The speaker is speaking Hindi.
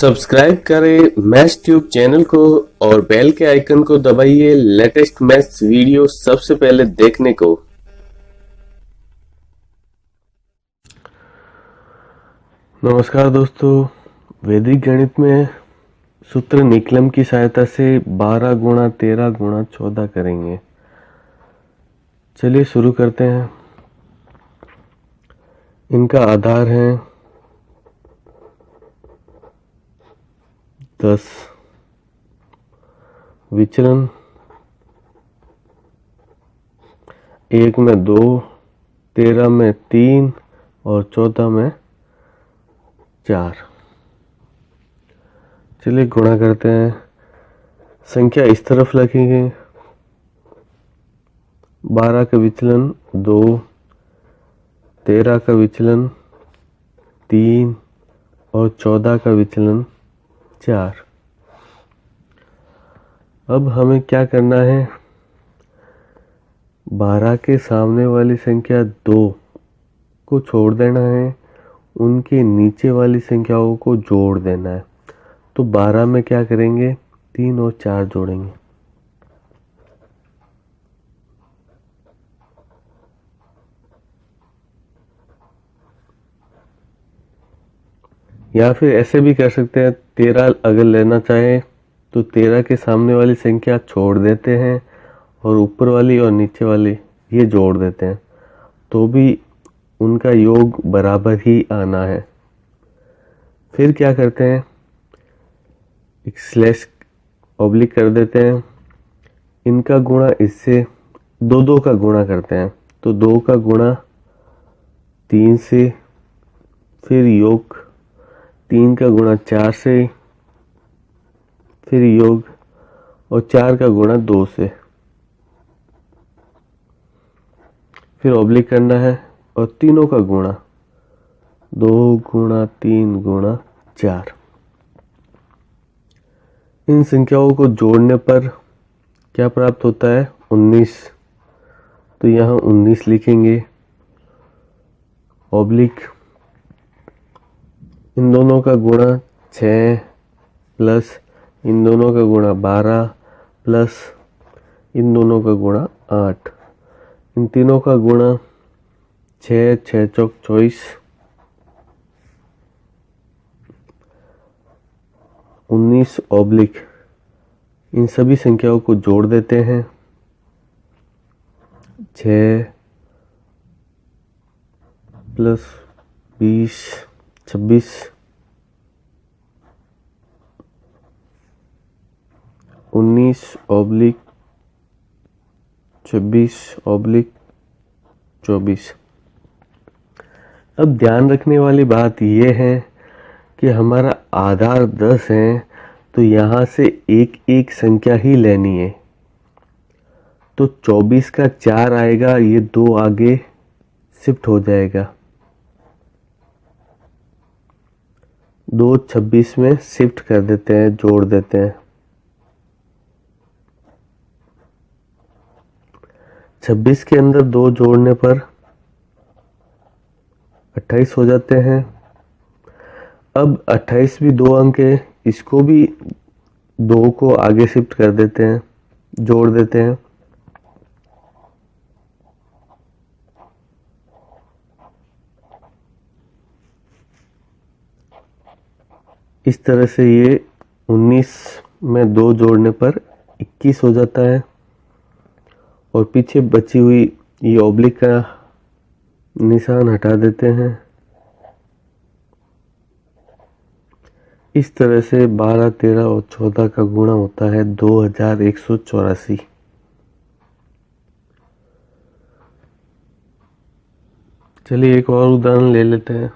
सब्सक्राइब करें मैथ्स ट्यूब चैनल को और बेल के आइकन को दबाइए लेटेस्ट मैथ्स वीडियो सबसे पहले देखने को। नमस्कार दोस्तों, वैदिक गणित में सूत्र निकलम की सहायता से 12 गुणा 13 गुणा 14 करेंगे। चलिए शुरू करते हैं। इनका आधार है 10, विचलन 1 में 2, 13 में 3 और 14 में 4। चलिए गुणा करते हैं। संख्या इस तरफ लिखेंगे। 12 का विचलन 2, 13 का विचलन 3 और 14 का विचलन 4। अब हमें क्या करना है, 12 के सामने वाली संख्या 2 को छोड़ देना है, उनके नीचे वाली संख्याओं को जोड़ देना है। तो 12 में क्या करेंगे, 3 और 4 जोड़ेंगे। या फिर ऐसे भी कर सकते हैं, 13 अगर लेना चाहे तो 13 के सामने वाली संख्या छोड़ देते हैं और ऊपर वाली और नीचे वाली ये जोड़ देते हैं, तो भी उनका योग बराबर ही आना है। फिर क्या करते हैं, एक स्लैश ऑब्लिक कर देते हैं। इनका गुणा इससे 2 का गुणा करते हैं, तो 2 का गुणा 3 से, फिर योग 3 का गुणा 4 से, फिर योग और 4 का गुणा 2 से, फिर ऑब्लिक करना है और तीनों का गुणा 2 गुणा 3 गुणा 4। इन संख्याओं को जोड़ने पर क्या प्राप्त होता है, 19। तो यहाँ 19 लिखेंगे। ऑब्लिक इन दोनों का गुणा 6 प्लस इन दोनों का गुणा 12 प्लस इन दोनों का गुणा 8। इन तीनों का गुणा 6, 6 चौक 24, 19 ऑब्लिक इन सभी संख्याओं को जोड़ देते हैं। 6 प्लस 20 26, 19 ऑब्लिक 26 ऑब्लिक 24। अब ध्यान रखने वाली बात यह है कि हमारा आधार 10 है, तो यहाँ से एक एक संख्या ही लेनी है। तो 24 का 4 आएगा, ये 2 आगे शिफ्ट हो जाएगा, 2 26 में शिफ्ट कर देते हैं, जोड़ देते हैं। 26 के अंदर 2 जोड़ने पर 28 हो जाते हैं। अब 28 भी 2 अंक है, इसको भी 2 को आगे शिफ्ट कर देते हैं, जोड़ देते हैं। इस तरह से ये 19 में 2 जोड़ने पर 21 हो जाता है। और पीछे बची हुई ये ऑब्लिक का निशान हटा देते हैं। इस तरह से 12, 13 और 14 का गुणा होता है 2184। चलिए एक और उदाहरण ले लेते हैं।